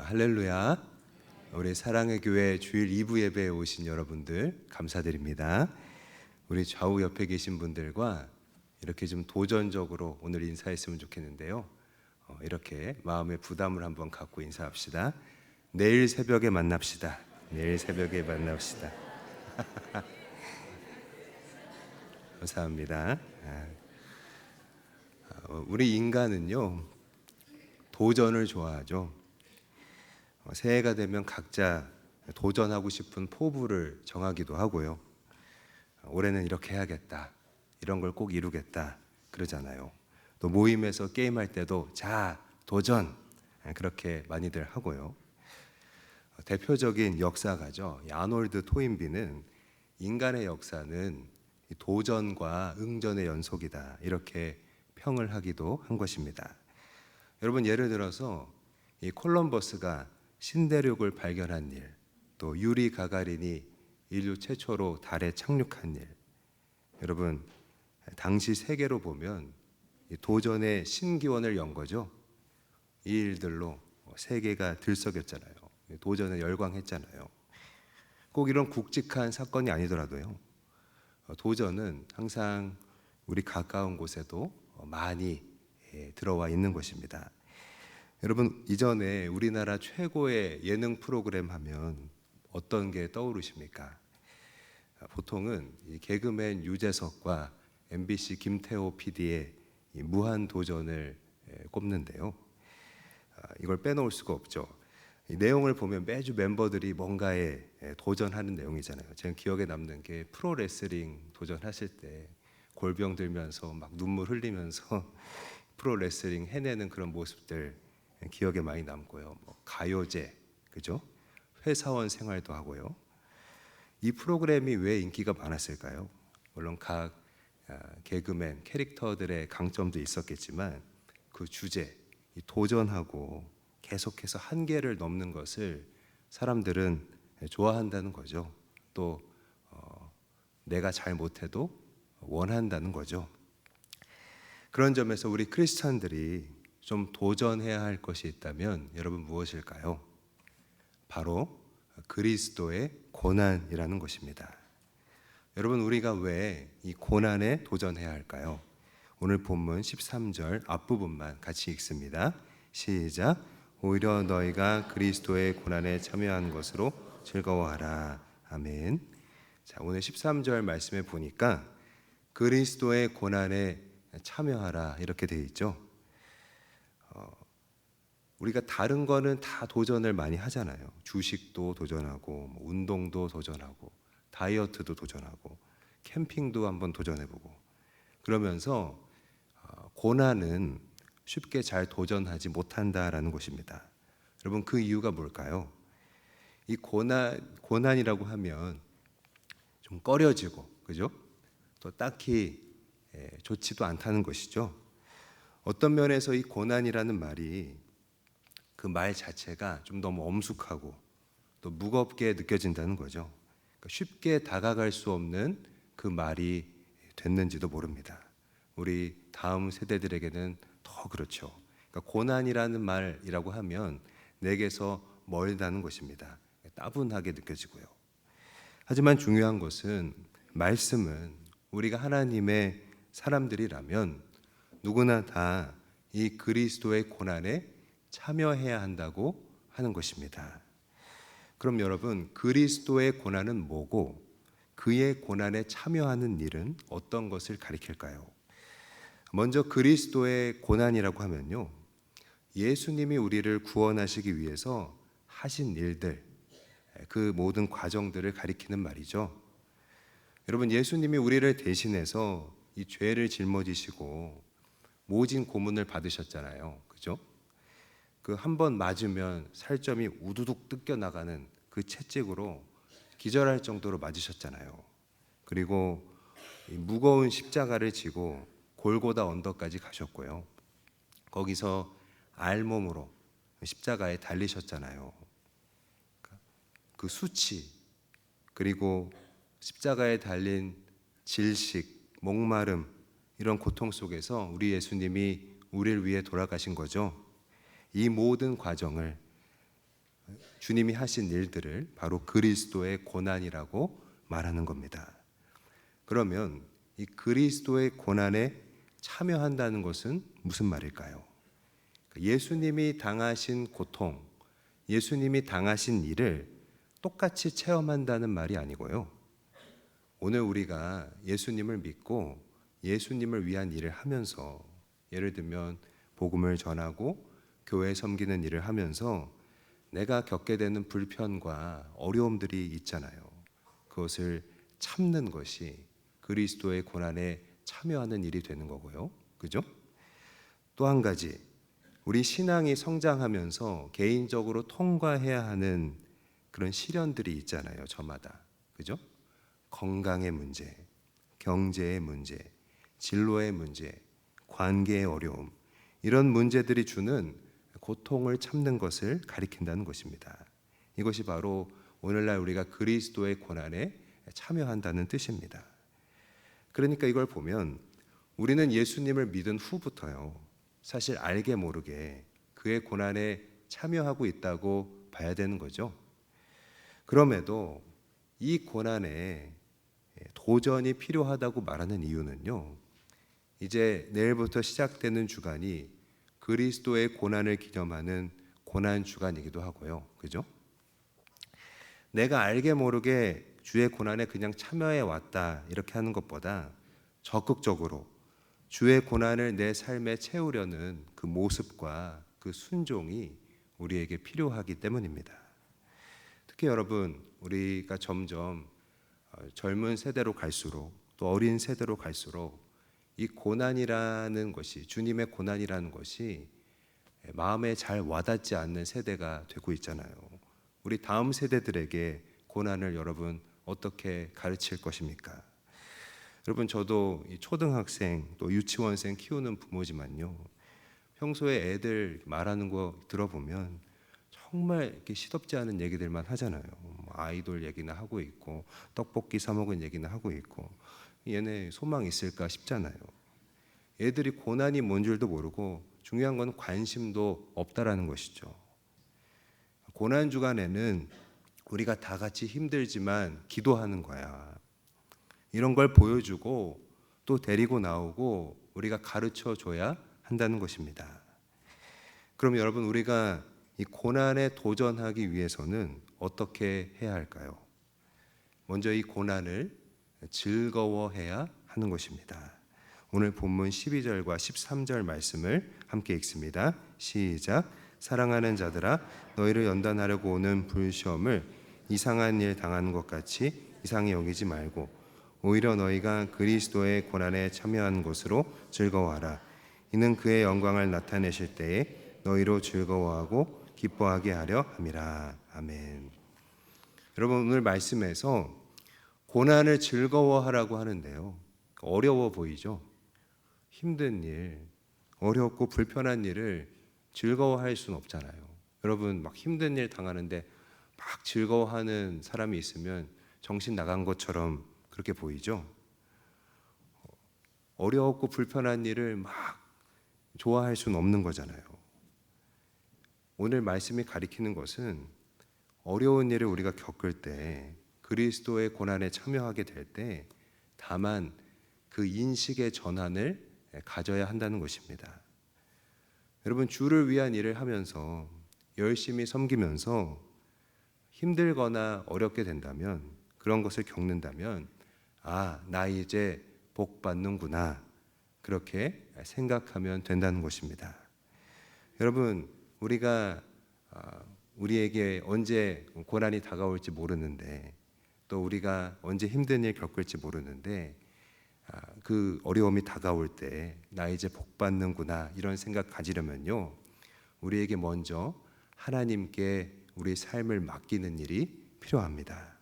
할렐루야. 우리 사랑의 교회 주일 2부 예배에 오신 여러분들 감사드립니다. 우리 좌우 옆에 계신 분들과 이렇게 좀 도전적으로 오늘 인사했으면 좋겠는데요. 이렇게 마음의 부담을 한번 갖고 인사합시다. 내일 새벽에 만납시다. 내일 새벽에 만납시다. 감사합니다. 우리 인간은요, 도전을 좋아하죠. 새해가 되면 각자 도전하고 싶은 포부를 정하기도 하고요. 올해는 이렇게 해야겠다, 이런 걸 꼭 이루겠다 그러잖아요. 또 모임에서 게임할 때도 자, 도전, 그렇게 많이들 하고요. 대표적인 역사가죠. 아놀드 토인비는 인간의 역사는 도전과 응전의 연속이다, 이렇게 평을 하기도 한 것입니다. 여러분, 예를 들어서 이 콜럼버스가 신대륙을 발견한 일, 또 유리 가가린이 인류 최초로 달에 착륙한 일, 여러분 당시 세계로 보면 도전의 신기원을 연 거죠. 이 일들로 세계가 들썩였잖아요. 도전에 열광했잖아요. 꼭 이런 굵직한 사건이 아니더라도요, 도전은 항상 우리 가까운 곳에도 많이 들어와 있는 것입니다. 여러분, 이전에 우리나라 최고의 예능 프로그램 하면 어떤 게 떠오르십니까? 보통은 이 개그맨 유재석과 MBC 김태호 PD의 무한도전을 꼽는데요. 이걸 빼놓을 수가 없죠. 이 내용을 보면 매주 멤버들이 뭔가에 도전하는 내용이잖아요. 제가 기억에 남는 게 프로레슬링 도전하실 때 골병 들면서 막 눈물 흘리면서 프로레슬링 해내는 그런 모습들 기억에 많이 남고요. 가요제, 그죠? 회사원 생활도 하고요. 이 프로그램이 왜 인기가 많았을까요? 물론 각 개그맨 캐릭터들의 강점도 있었겠지만 그 주제, 이 도전하고 계속해서 한계를 넘는 것을 사람들은 좋아한다는 거죠. 또 내가 잘 못해도 원한다는 거죠. 그런 점에서 우리 크리스찬들이 좀 도전해야 할 것이 있다면 여러분 무엇일까요? 바로 그리스도의 고난이라는 것입니다. 여러분, 우리가 왜 이 고난에 도전해야 할까요? 오늘 본문 13절 앞부분만 같이 읽습니다. 시작. 오히려 너희가 그리스도의 고난에 참여한 것으로 즐거워하라. 아멘. 자, 오늘 13절 말씀에 보니까 그리스도의 고난에 참여하라 이렇게 되어 있죠. 우리가 다른 거는 다 도전을 많이 하잖아요. 주식도 도전하고, 운동도 도전하고, 다이어트도 도전하고, 캠핑도 한번 도전해보고, 그러면서 고난은 쉽게 잘 도전하지 못한다라는 것입니다. 여러분, 그 이유가 뭘까요? 이 고난이라고 하면 좀 꺼려지고, 그죠? 또 딱히 좋지도 않다는 것이죠. 어떤 면에서 이 고난이라는 말이 그 말 자체가 좀 너무 엄숙하고 또 무겁게 느껴진다는 거죠. 그러니까 쉽게 다가갈 수 없는 그 말이 됐는지도 모릅니다. 우리 다음 세대들에게는 더 그렇죠. 그러니까 고난이라는 말이라고 하면 내게서 멀다는 것입니다. 따분하게 느껴지고요. 하지만 중요한 것은 말씀은 우리가 하나님의 사람들이라면 누구나 다 이 그리스도의 고난에 참여해야 한다고 하는 것입니다. 그럼 여러분, 그리스도의 고난은 뭐고 그의 고난에 참여하는 일은 어떤 것을 가리킬까요? 먼저 그리스도의 고난이라고 하면요, 예수님이 우리를 구원하시기 위해서 하신 일들, 그 모든 과정들을 가리키는 말이죠. 여러분, 예수님이 우리를 대신해서 이 죄를 짊어지시고 모진 고문을 받으셨잖아요. 그죠? 그 한 번 맞으면 살점이 우두둑 뜯겨 나가는 그 채찍으로 기절할 정도로 맞으셨잖아요. 그리고 이 무거운 십자가를 지고 골고다 언덕까지 가셨고요. 거기서 알몸으로 십자가에 달리셨잖아요. 그 수치, 그리고 십자가에 달린 질식, 목마름, 이런 고통 속에서 우리 예수님이 우리를 위해 돌아가신 거죠. 이 모든 과정을 주님이 하신 일들을 바로 그리스도의 고난이라고 말하는 겁니다. 그러면 이 그리스도의 고난에 참여한다는 것은 무슨 말일까요? 예수님이 당하신 고통, 예수님이 당하신 일을 똑같이 체험한다는 말이 아니고요. 오늘 우리가 예수님을 믿고 예수님을 위한 일을 하면서, 예를 들면 복음을 전하고 교회 섬기는 일을 하면서 내가 겪게 되는 불편과 어려움들이 있잖아요. 그것을 참는 것이 그리스도의 고난에 참여하는 일이 되는 거고요. 그죠? 또 한 가지, 우리 신앙이 성장하면서 개인적으로 통과해야 하는 그런 시련들이 있잖아요. 저마다. 그죠? 건강의 문제, 경제의 문제, 진로의 문제, 관계의 어려움, 이런 문제들이 주는 고통을 참는 것을 가리킨다는 것입니다. 이것이 바로 오늘날 우리가 그리스도의 고난에 참여한다는 뜻입니다. 그러니까 이걸 보면 우리는 예수님을 믿은 후부터요, 사실 알게 모르게 그의 고난에 참여하고 있다고 봐야 되는 거죠. 그럼에도 이 고난에 도전이 필요하다고 말하는 이유는요, 이제 내일부터 시작되는 주간이 그리스도의 고난을 기념하는 고난 주간이기도 하고요. 그죠? 내가 알게 모르게 주의 고난에 그냥 참여해 왔다 이렇게 하는 것보다 적극적으로 주의 고난을 내 삶에 채우려는 그 모습과 그 순종이 우리에게 필요하기 때문입니다. 특히 여러분, 우리가 점점 젊은 세대로 갈수록, 또 어린 세대로 갈수록 이 고난이라는 것이, 주님의 고난이라는 것이 마음에 잘 와닿지 않는 세대가 되고 있잖아요. 우리 다음 세대들에게 고난을 여러분 어떻게 가르칠 것입니까? 여러분, 저도 이 초등학생 또 유치원생 키우는 부모지만요, 평소에 애들 말하는 거 들어보면 정말 이렇게 시덥지 않은 얘기들만 하잖아요. 아이돌 얘기나 하고 있고 떡볶이 사 먹은 얘기나 하고 있고, 얘네 소망 있을까 싶잖아요. 애들이 고난이 뭔 줄도 모르고 중요한 건 관심도 없다라는 것이죠. 고난 주간에는 우리가 다 같이 힘들지만 기도하는 거야, 이런 걸 보여주고 또 데리고 나오고 우리가 가르쳐 줘야 한다는 것입니다. 그럼 여러분, 우리가 이 고난에 도전하기 위해서는 어떻게 해야 할까요? 먼저 이 고난을 즐거워해야 하는 것입니다. 오늘 본문 12절과 13절 말씀을 함께 읽습니다. 시작. 사랑하는 자들아, 너희를 연단하려고 오는 불시험을 이상한 일 당하는 것 같이 이상히 여기지 말고 오히려 너희가 그리스도의 고난에 참여한 것으로 즐거워하라. 이는 그의 영광을 나타내실 때에 너희로 즐거워하고 기뻐하게 하려 함이라. 아멘. 여러분, 오늘 말씀에서 고난을 즐거워하라고 하는데요, 어려워 보이죠? 힘든 일, 어렵고 불편한 일을 즐거워할 수는 없잖아요. 여러분, 막 힘든 일 당하는데 막 즐거워하는 사람이 있으면 정신 나간 것처럼 그렇게 보이죠? 어렵고 불편한 일을 막 좋아할 수는 없는 거잖아요. 오늘 말씀이 가리키는 것은 어려운 일을 우리가 겪을 때, 그리스도의 고난에 참여하게 될 때 다만 그 인식의 전환을 가져야 한다는 것입니다. 여러분, 주를 위한 일을 하면서 열심히 섬기면서 힘들거나 어렵게 된다면, 그런 것을 겪는다면, 아, 나 이제 복 받는구나, 그렇게 생각하면 된다는 것입니다. 여러분, 우리가 우리에게 언제 고난이 다가올지 모르는데, 또 우리가 언제 힘든 일 겪을지 모르는데, 그 어려움이 다가올 때 나 이제 복 받는구나, 이런 생각 가지려면요, 우리에게 먼저 하나님께 우리 삶을 맡기는 일이 필요합니다.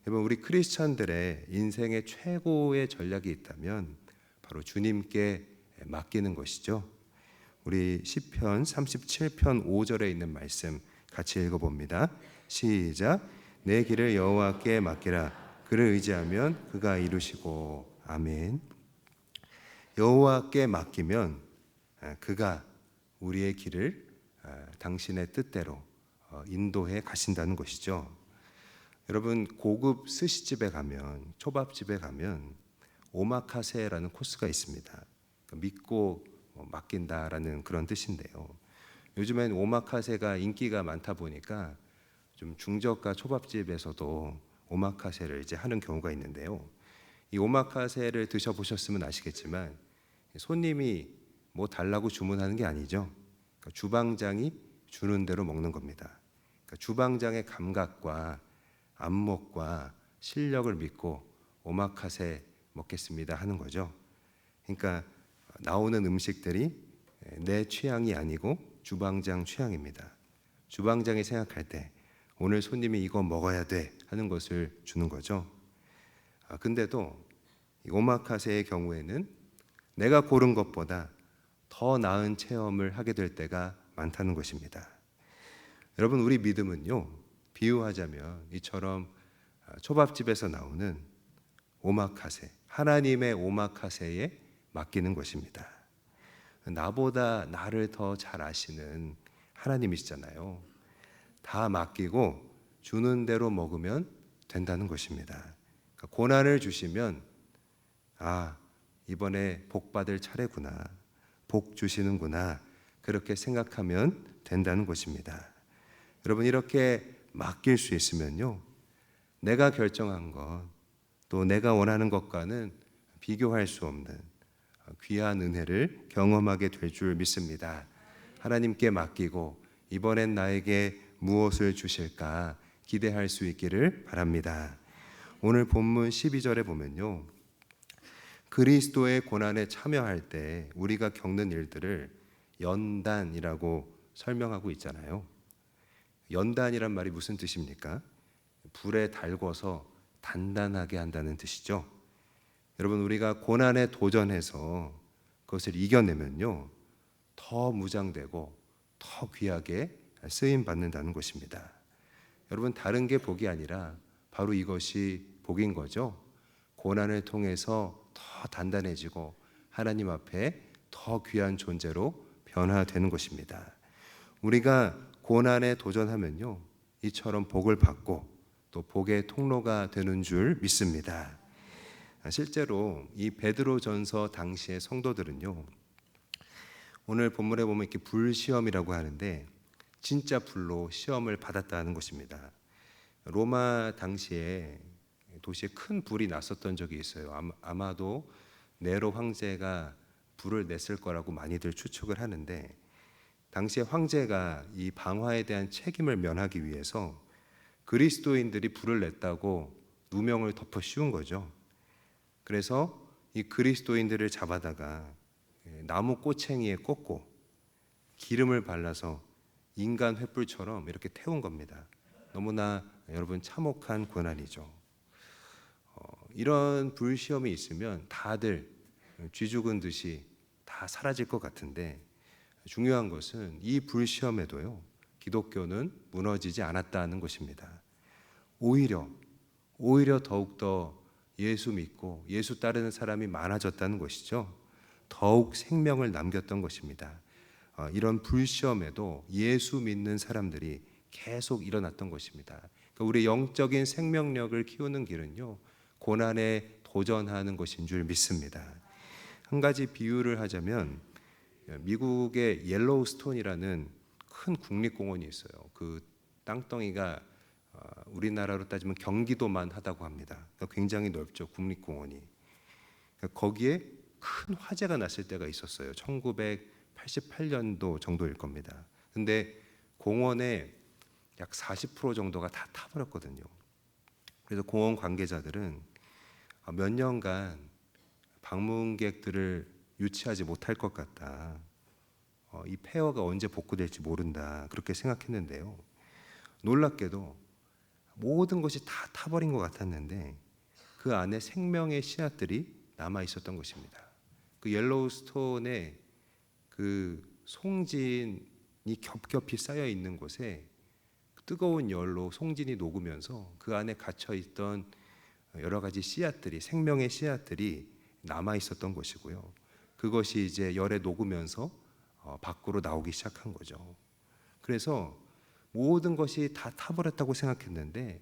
여러분, 우리 크리스천들의 인생의 최고의 전략이 있다면 바로 주님께 맡기는 것이죠. 우리 시편 37편 5절에 있는 말씀 같이 읽어봅니다. 시작. 내 길을 여호와께 맡기라. 그를 의지하면 그가 이루시고. 아멘. 여호와께 맡기면 그가 우리의 길을 당신의 뜻대로 인도해 가신다는 것이죠. 여러분, 고급 스시집에 가면, 초밥집에 가면 오마카세라는 코스가 있습니다. 그러니까 믿고 맡긴다라는 그런 뜻인데요. 요즘엔 오마카세가 인기가 많다 보니까 좀 중저가 초밥집에서도 오마카세를 이제 하는 경우가 있는데요. 이 오마카세를 드셔보셨으면 아시겠지만 손님이 뭐 달라고 주문하는 게 아니죠. 그러니까 주방장이 주는 대로 먹는 겁니다. 그러니까 주방장의 감각과 안목과 실력을 믿고 오마카세 먹겠습니다 하는 거죠. 그러니까 나오는 음식들이 내 취향이 아니고 주방장 취향입니다. 주방장이 생각할 때 오늘 손님이 이거 먹어야 돼 하는 것을 주는 거죠. 근데도 이 오마카세의 경우에는 내가 고른 것보다 더 나은 체험을 하게 될 때가 많다는 것입니다. 여러분, 우리 믿음은요, 비유하자면 이처럼 초밥집에서 나오는 오마카세, 하나님의 오마카세에 맡기는 것입니다. 나보다 나를 더 잘 아시는 하나님이시잖아요. 다 맡기고 주는 대로 먹으면 된다는 것입니다. 그러니까 고난을 주시면 이번에 복 받을 차례구나, 복 주시는구나, 그렇게 생각하면 된다는 것입니다. 여러분, 이렇게 맡길 수 있으면요, 내가 결정한 것, 또 내가 원하는 것과는 비교할 수 없는 귀한 은혜를 경험하게 될 줄 믿습니다. 하나님께 맡기고 이번엔 나에게 무엇을 주실까 기대할 수 있기를 바랍니다. 오늘 본문 12절에 보면요, 그리스도의 고난에 참여할 때 우리가 겪는 일들을 연단이라고 설명하고 있잖아요. 연단이란 말이 무슨 뜻입니까? 불에 달궈서 단단하게 한다는 뜻이죠. 여러분, 우리가 고난에 도전해서 그것을 이겨내면요, 더 무장되고 더 귀하게 쓰임 받는다는 것입니다. 여러분, 다른 게 복이 아니라 바로 이것이 복인 거죠. 고난을 통해서 더 단단해지고 하나님 앞에 더 귀한 존재로 변화되는 것입니다. 우리가 고난에 도전하면요, 이처럼 복을 받고 또 복의 통로가 되는 줄 믿습니다. 실제로 이 베드로전서 당시의 성도들은요, 오늘 본문에 보면 이렇게 불시험이라고 하는데 진짜 불로 시험을 받았다는 것입니다. 로마 당시에 도시에 큰 불이 났었던 적이 있어요. 아마도 네로 황제가 불을 냈을 거라고 많이들 추측을 하는데, 당시에 황제가 이 방화에 대한 책임을 면하기 위해서 그리스도인들이 불을 냈다고 누명을 덮어 씌운 거죠. 그래서 이 그리스도인들을 잡아다가 나무 꼬챙이에 꽂고 기름을 발라서 인간 횃불처럼 이렇게 태운 겁니다. 너무나 여러분 참혹한 고난이죠. 이런 불시험이 있으면 다들 쥐 죽은 듯이 다 사라질 것 같은데, 중요한 것은 이 불시험에도요, 기독교는 무너지지 않았다는 것입니다. 오히려 더욱더 예수 믿고 예수 따르는 사람이 많아졌다는 것이죠. 더욱 생명을 남겼던 것입니다. 이런 불시험에도 예수 믿는 사람들이 계속 일어났던 것입니다. 그러니까 우리 영적인 생명력을 키우는 길은요, 고난에 도전하는 것인 줄 믿습니다. 한 가지 비유를 하자면 미국의 옐로우스톤이라는 큰 국립공원이 있어요. 그 땅덩이가 우리나라로 따지면 경기도만 하다고 합니다. 그러니까 굉장히 넓죠, 국립공원이. 그러니까 거기에 큰 화재가 났을 때가 있었어요. 1988년도 정도일 겁니다. 근데 공원의 약 40% 정도가 다 타버렸거든요. 그래서 공원 관계자들은 몇 년간 방문객들을 유치하지 못할 것 같다. 이 폐허가 언제 복구될지 모른다. 그렇게 생각했는데요. 놀랍게도 모든 것이 다 타버린 것 같았는데 그 안에 생명의 씨앗들이 남아 있었던 것입니다. 그 옐로우스톤에 그 송진이 겹겹이 쌓여 있는 곳에 뜨거운 열로 송진이 녹으면서 그 안에 갇혀 있던 여러 가지 씨앗들이, 생명의 씨앗들이 남아 있었던 것이고요. 그것이 이제 열에 녹으면서 밖으로 나오기 시작한 거죠. 그래서 모든 것이 다 타버렸다고 생각했는데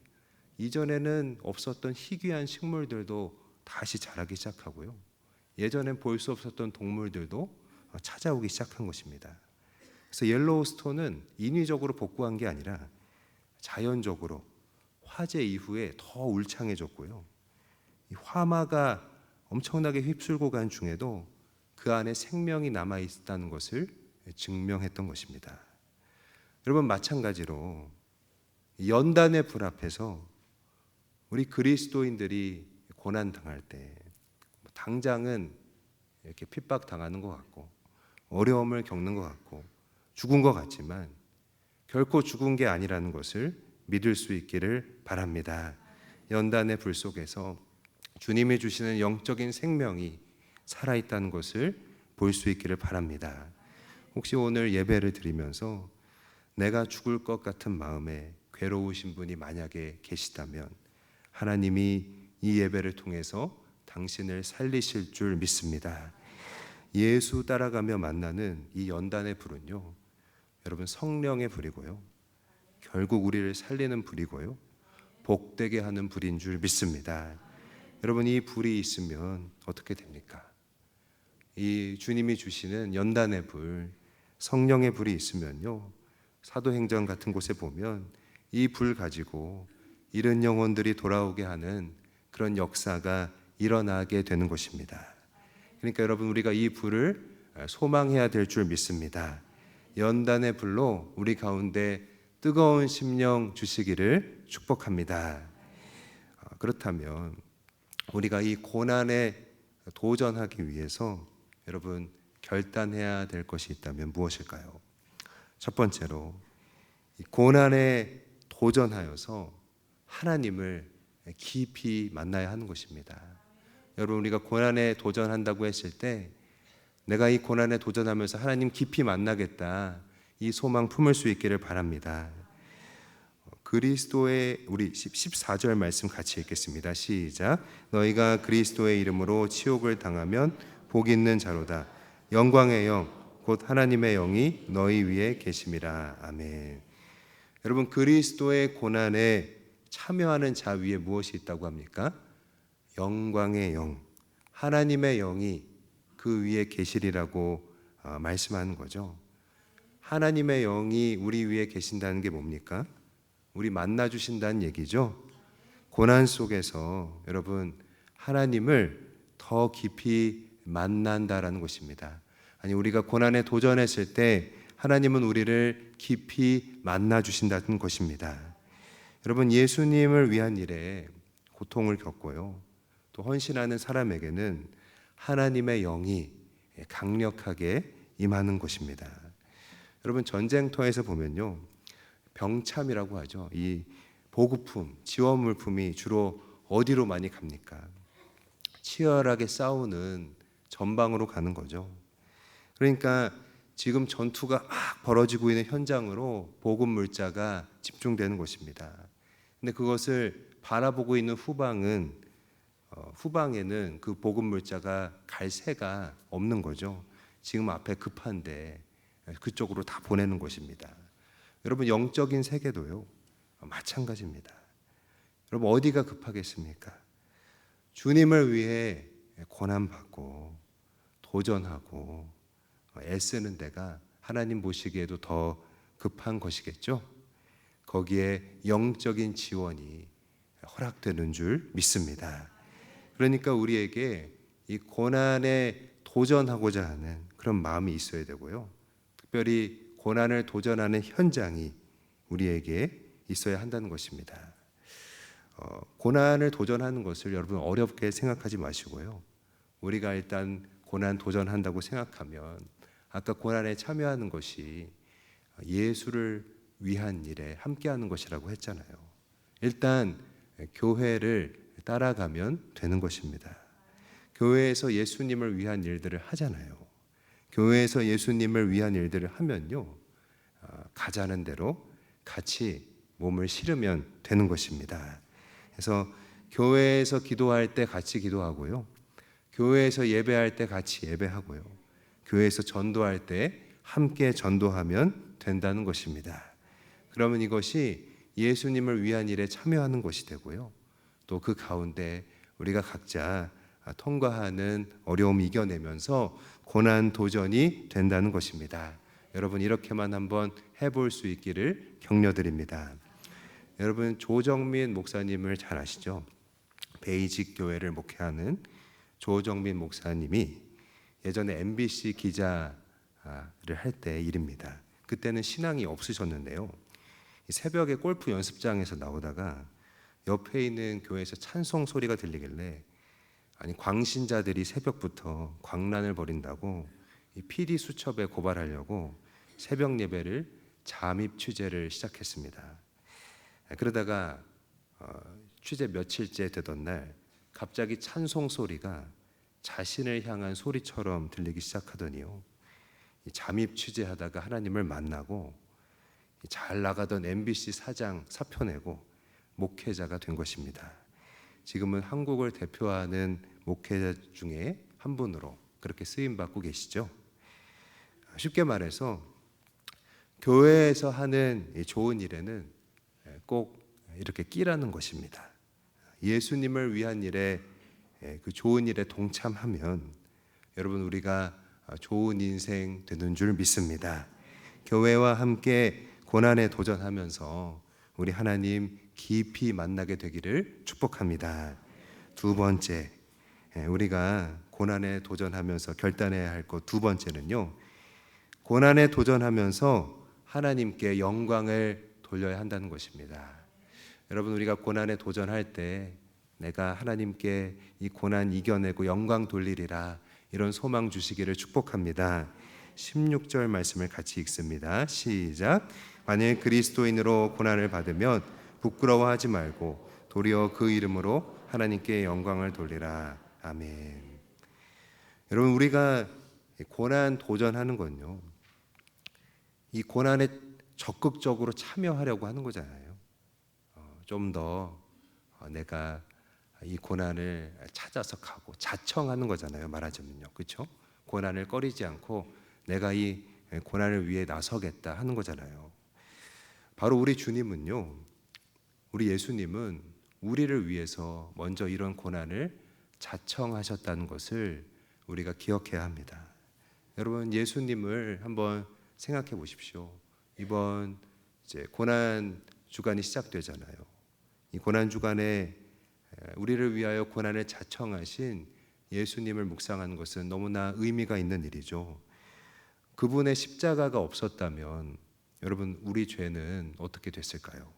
이전에는 없었던 희귀한 식물들도 다시 자라기 시작하고요. 예전엔 볼 수 없었던 동물들도 찾아오기 시작한 것입니다. 그래서 옐로우스톤은 인위적으로 복구한 게 아니라 자연적으로 화재 이후에 더 울창해졌고요. 이 화마가 엄청나게 휩쓸고 간 중에도 그 안에 생명이 남아 있다는 것을 증명했던 것입니다. 여러분, 마찬가지로 연단의 불 앞에서 우리 그리스도인들이 고난 당할 때 당장은 이렇게 핍박 당하는 것 같고 어려움을 겪는 것 같고 죽은 것 같지만 결코 죽은 게 아니라는 것을 믿을 수 있기를 바랍니다. 연단의 불 속에서 주님이 주시는 영적인 생명이 살아있다는 것을 볼 수 있기를 바랍니다. 혹시 오늘 예배를 드리면서 내가 죽을 것 같은 마음에 괴로우신 분이 만약에 계시다면 하나님이 이 예배를 통해서 당신을 살리실 줄 믿습니다. 예수 따라가며 만나는 이 연단의 불은요, 여러분 성령의 불이고요, 결국 우리를 살리는 불이고요, 복되게 하는 불인 줄 믿습니다. 여러분, 이 불이 있으면 어떻게 됩니까? 이 주님이 주시는 연단의 불, 성령의 불이 있으면요, 사도행전 같은 곳에 보면 이 불 가지고 잃은 영혼들이 돌아오게 하는 그런 역사가 일어나게 되는 것입니다. 그러니까 여러분, 우리가 이 불을 소망해야 될 줄 믿습니다. 연단의 불로 우리 가운데 뜨거운 심령 주시기를 축복합니다. 그렇다면 우리가 이 고난에 도전하기 위해서 여러분 결단해야 될 것이 있다면 무엇일까요? 첫 번째로 이 고난에 도전하여서 하나님을 깊이 만나야 하는 것입니다. 여러분, 우리가 고난에 도전한다고 했을 때 내가 이 고난에 도전하면서 하나님 깊이 만나겠다, 이 소망 품을 수 있기를 바랍니다. 그리스도의, 우리 14절 말씀 같이 읽겠습니다. 시작. 너희가 그리스도의 이름으로 치욕을 당하면 복 있는 자로다. 영광의 영 곧 하나님의 영이 너희 위에 계심이라. 아멘. 여러분, 그리스도의 고난에 참여하는 자 위에 무엇이 있다고 합니까? 영광의 영, 하나님의 영이 그 위에 계시리라고 말씀하는 거죠. 하나님의 영이 우리 위에 계신다는 게 뭡니까? 우리 만나 주신다는 얘기죠. 고난 속에서 여러분 하나님을 더 깊이 만난다라는 것입니다. 아니, 우리가 고난에 도전했을 때 하나님은 우리를 깊이 만나 주신다는 것입니다. 여러분, 예수님을 위한 일에 고통을 겪고요, 또 헌신하는 사람에게는 하나님의 영이 강력하게 임하는 것입니다. 여러분, 전쟁터에서 보면요, 병참이라고 하죠. 이 보급품, 지원 물품이 주로 어디로 많이 갑니까? 치열하게 싸우는 전방으로 가는 거죠. 그러니까 지금 전투가 막 벌어지고 있는 현장으로 보급 물자가 집중되는 것입니다. 근데 그것을 바라보고 있는 후방에는 그 보급 물자가 갈 새가 없는 거죠. 지금 앞에 급한데 그쪽으로 다 보내는 것입니다. 여러분, 영적인 세계도요 마찬가지입니다. 여러분, 어디가 급하겠습니까? 주님을 위해 고난받고 도전하고 애쓰는 데가 하나님 보시기에도 더 급한 것이겠죠. 거기에 영적인 지원이 허락되는 줄 믿습니다. 그러니까 우리에게 이 고난에 도전하고자 하는 그런 마음이 있어야 되고요, 특별히 고난을 도전하는 현장이 우리에게 있어야 한다는 것입니다. 고난을 도전하는 것을 여러분 어렵게 생각하지 마시고요, 우리가 일단 고난 도전한다고 생각하면 아까 고난에 참여하는 것이 예수를 위한 일에 함께하는 것이라고 했잖아요. 일단 교회를 따라가면 되는 것입니다. 교회에서 예수님을 위한 일들을 하잖아요. 교회에서 예수님을 위한 일들을 하면요, 가자는 대로 같이 몸을 실으면 되는 것입니다. 그래서 교회에서 기도할 때 같이 기도하고요, 교회에서 예배할 때 같이 예배하고요, 교회에서 전도할 때 함께 전도하면 된다는 것입니다. 그러면 이것이 예수님을 위한 일에 참여하는 것이 되고요. 또 그 가운데 우리가 각자 통과하는 어려움 이겨내면서 고난 도전이 된다는 것입니다. 여러분 이렇게만 한번 해볼 수 있기를 격려드립니다. 여러분 조정민 목사님을 잘 아시죠? 베이직 교회를 목회하는 조정민 목사님이 예전에 MBC 기자를 할 때 일입니다. 그때는 신앙이 없으셨는데요. 새벽에 골프 연습장에서 나오다가 옆에 있는 교회에서 찬송 소리가 들리길래 아니 광신자들이 새벽부터 광란을 벌인다고 이 PD 수첩에 고발하려고 새벽 예배를 잠입 취재를 시작했습니다. 그러다가 취재 며칠째 되던 날 갑자기 찬송 소리가 자신을 향한 소리처럼 들리기 시작하더니요. 잠입 취재하다가 하나님을 만나고 잘 나가던 MBC 사장 사표 내고 목회자가 된 것입니다. 지금은 한국을 대표하는 목회자 중에 한 분으로 그렇게 쓰임 받고 계시죠. 쉽게 말해서 교회에서 하는 좋은 일에는 꼭 이렇게 끼라는 것입니다. 예수님을 위한 일에 그 좋은 일에 동참하면 여러분 우리가 좋은 인생 되는 줄 믿습니다. 교회와 함께 고난에 도전하면서 우리 하나님 깊이 만나게 되기를 축복합니다. 두 번째, 우리가 고난에 도전하면서 결단해야 할 것 두 번째는요, 고난에 도전하면서 하나님께 영광을 돌려야 한다는 것입니다. 여러분 우리가 고난에 도전할 때 내가 하나님께 이 고난 이겨내고 영광 돌리리라 이런 소망 주시기를 축복합니다. 16절 말씀을 같이 읽습니다. 시작. 만일 그리스도인으로 고난을 받으면 부끄러워하지 말고 도리어 그 이름으로 하나님께 영광을 돌리라. 아멘. 여러분 우리가 고난 도전하는 건요, 이 고난에 적극적으로 참여하려고 하는 거잖아요. 좀 더 내가 이 고난을 찾아서 가고 자청하는 거잖아요. 말하자면요, 그렇죠? 고난을 꺼리지 않고 내가 이 고난을 위해 나서겠다 하는 거잖아요. 바로 우리 주님은요, 우리 예수님은 우리를 위해서 먼저 이런 고난을 자청하셨다는 것을 우리가 기억해야 합니다. 여러분 예수님을 한번 생각해 보십시오. 이번 이제 고난 주간이 시작되잖아요. 이 고난 주간에 우리를 위하여 고난을 자청하신 예수님을 묵상하는 것은 너무나 의미가 있는 일이죠. 그분의 십자가가 없었다면 여러분 우리 죄는 어떻게 됐을까요?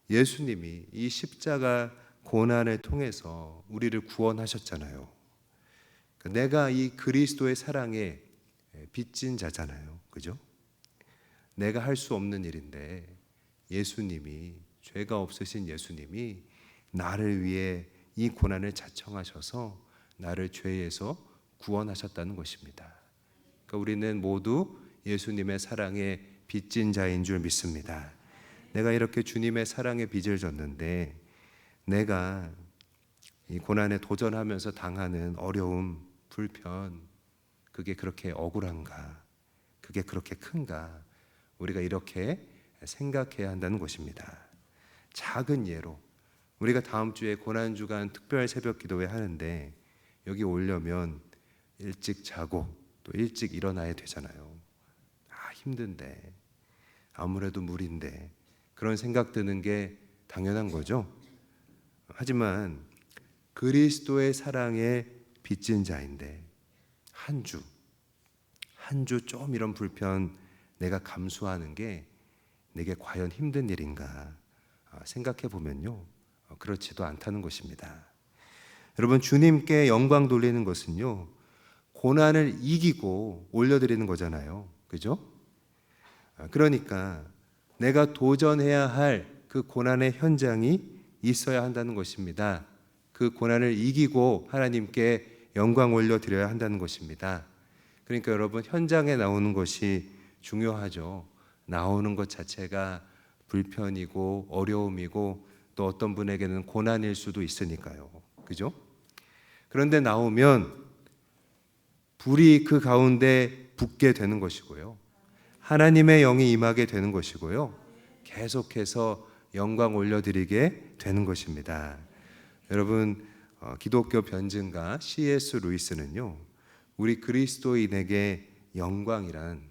예수님이 이 십자가 고난을 통해서 우리를 구원하셨잖아요. 내가 이 그리스도의 사랑에 빚진 자잖아요. 그죠? 내가 할 수 없는 일인데 예수님이, 죄가 없으신 예수님이 나를 위해 이 고난을 자청하셔서 나를 죄에서 구원하셨다는 것입니다. 그러니까 우리는 모두 예수님의 사랑에 빚진 자인 줄 믿습니다. 내가 이렇게 주님의 사랑에 빚을 졌는데 내가 이 고난에 도전하면서 당하는 어려움, 불편, 그게 그렇게 억울한가? 그게 그렇게 큰가? 우리가 이렇게 생각해야 한다는 것입니다. 작은 예로 우리가 다음 주에 고난주간 특별 새벽 기도회 하는데 여기 오려면 일찍 자고 또 일찍 일어나야 되잖아요. 힘든데, 아무래도 무리인데, 그런 생각 드는 게 당연한 거죠. 하지만 그리스도의 사랑에 빚진 자인데 한 주 좀 이런 불편 내가 감수하는 게 내게 과연 힘든 일인가 생각해 보면요, 그렇지도 않다는 것입니다. 여러분 주님께 영광 돌리는 것은요, 고난을 이기고 올려드리는 거잖아요. 그죠? 그러니까 내가 도전해야 할 그 고난의 현장이 있어야 한다는 것입니다. 그 고난을 이기고 하나님께 영광 올려드려야 한다는 것입니다. 그러니까 여러분 현장에 나오는 것이 중요하죠. 나오는 것 자체가 불편이고 어려움이고 또 어떤 분에게는 고난일 수도 있으니까요. 그죠? 그런데 나오면 불이 그 가운데 붙게 되는 것이고요, 하나님의 영이 임하게 되는 것이고요, 계속해서 영광 올려드리게 되는 것입니다. 여러분, 기독교 변증가 C.S. 루이스는요, 우리 그리스도인에게 영광이란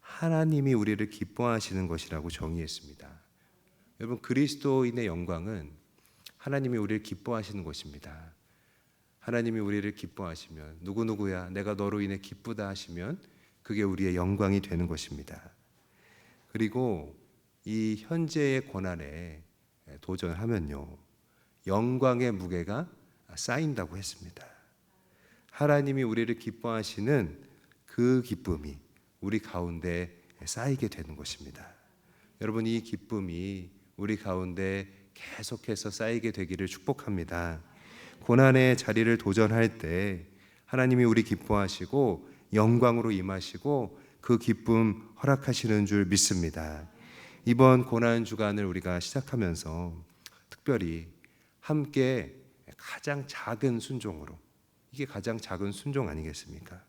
하나님이 우리를 기뻐하시는 것이라고 정의했습니다. 여러분, 그리스도인의 영광은 하나님이 우리를 기뻐하시는 것입니다. 하나님이 우리를 기뻐하시면, 누구누구야 내가 너로 인해 기쁘다 하시면 그게 우리의 영광이 되는 것입니다. 그리고 이 현재의 고난에 도전하면요, 영광의 무게가 쌓인다고 했습니다. 하나님이 우리를 기뻐하시는 그 기쁨이 우리 가운데 쌓이게 되는 것입니다. 여러분, 이 기쁨이 우리 가운데 계속해서 쌓이게 되기를 축복합니다. 고난의 자리를 도전할 때 하나님이 우리 기뻐하시고 영광으로 임하시고 그 기쁨 허락하시는 줄 믿습니다. 이번 고난 주간을 우리가 시작하면서 특별히 함께 가장 작은 순종으로, 이게 가장 작은 순종 아니겠습니까?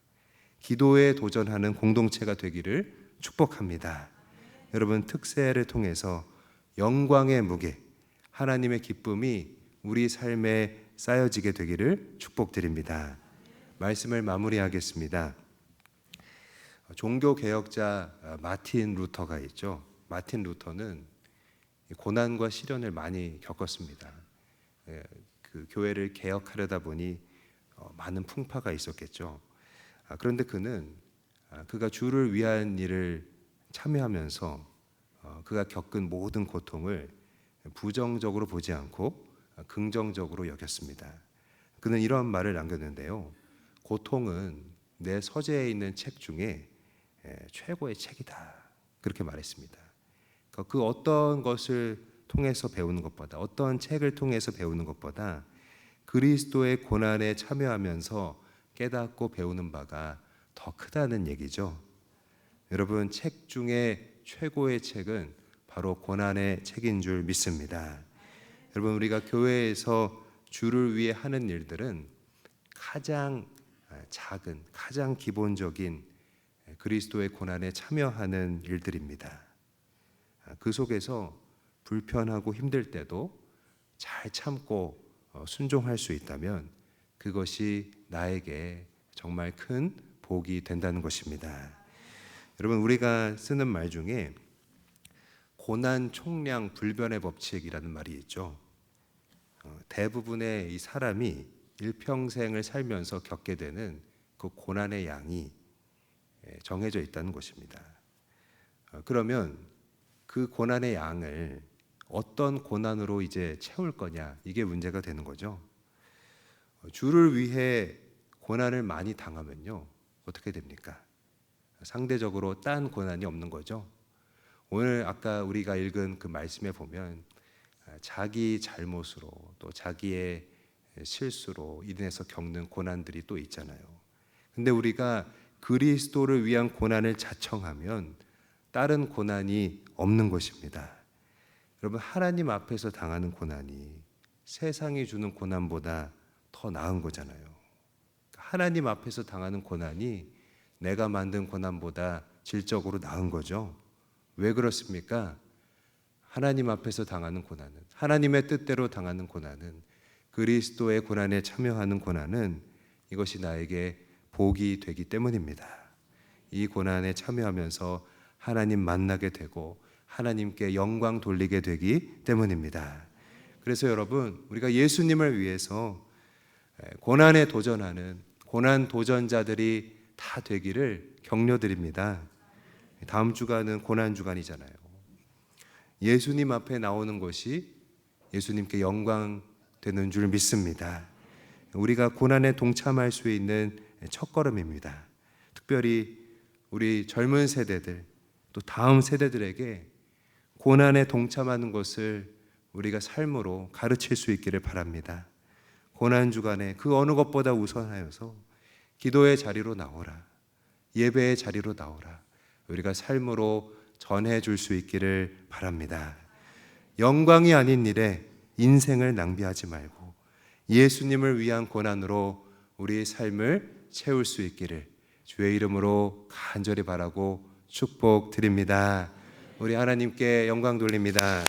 기도에 도전하는 공동체가 되기를 축복합니다. 여러분, 특세를 통해서 영광의 무게, 하나님의 기쁨이 우리 삶에 쌓여지게 되기를 축복드립니다. 말씀을 마무리하겠습니다. 종교개혁자 마틴 루터가 있죠. 마틴 루터는 고난과 시련을 많이 겪었습니다. 그 교회를 개혁하려다 보니 많은 풍파가 있었겠죠. 그런데 그가 주를 위한 일을 참여하면서 그가 겪은 모든 고통을 부정적으로 보지 않고 긍정적으로 여겼습니다. 그는 이런 말을 남겼는데요. 고통은 내 서재에 있는 책 중에 최고의 책이다. 그렇게 말했습니다. 그 어떤 것을 통해서 배우는 것보다, 어떤 책을 통해서 배우는 것보다 그리스도의 고난에 참여하면서 깨닫고 배우는 바가 더 크다는 얘기죠. 여러분, 책 중에 최고의 책은 바로 고난의 책인 줄 믿습니다. 여러분, 우리가 교회에서 주를 위해 하는 일들은 가장 작은, 가장 기본적인 그리스도의 고난에 참여하는 일들입니다. 그 속에서 불편하고 힘들 때도 잘 참고 순종할 수 있다면 그것이 나에게 정말 큰 복이 된다는 것입니다. 여러분, 우리가 쓰는 말 중에 고난 총량 불변의 법칙이라는 말이 있죠. 대부분의 이 사람이 일평생을 살면서 겪게 되는 그 고난의 양이 정해져 있다는 것입니다. 그러면 그 고난의 양을 어떤 고난으로 이제 채울 거냐, 이게 문제가 되는 거죠. 주를 위해 고난을 많이 당하면요, 어떻게 됩니까? 상대적으로 딴 고난이 없는 거죠. 오늘 아까 우리가 읽은 그 말씀에 보면 자기 잘못으로 또 자기의 실수로 인해서 겪는 고난들이 또 있잖아요. 근데 우리가 그리스도를 위한 고난을 자청하면 다른 고난이 없는 것입니다. 여러분, 하나님 앞에서 당하는 고난이 세상이 주는 고난보다 더 나은 거잖아요. 하나님 앞에서 당하는 고난이 내가 만든 고난보다 질적으로 나은 거죠. 왜 그렇습니까? 하나님 앞에서 당하는 고난은, 하나님의 뜻대로 당하는 고난은, 그리스도의 고난에 참여하는 고난은 이것이 나에게 복이 되기 때문입니다. 이 고난에 참여하면서 하나님 만나게 되고 하나님께 영광 돌리게 되기 때문입니다. 그래서 여러분, 우리가 예수님을 위해서 고난에 도전하는 고난 도전자들이 다 되기를 격려드립니다. 다음 주간은 고난 주간이잖아요. 예수님 앞에 나오는 것이 예수님께 영광 되는 줄 믿습니다. 우리가 고난에 동참할 수 있는 첫걸음입니다. 특별히 우리 젊은 세대들, 또 다음 세대들에게 고난에 동참하는 것을 우리가 삶으로 가르칠 수 있기를 바랍니다. 고난 주간에 그 어느 것보다 우선하여서 기도의 자리로 나오라, 예배의 자리로 나오라, 우리가 삶으로 전해줄 수 있기를 바랍니다. 영광이 아닌 일에 인생을 낭비하지 말고 예수님을 위한 고난으로 우리의 삶을 채울 수 있기를 주의 이름으로 간절히 바라고 축복드립니다. 우리 하나님께 영광 돌립니다.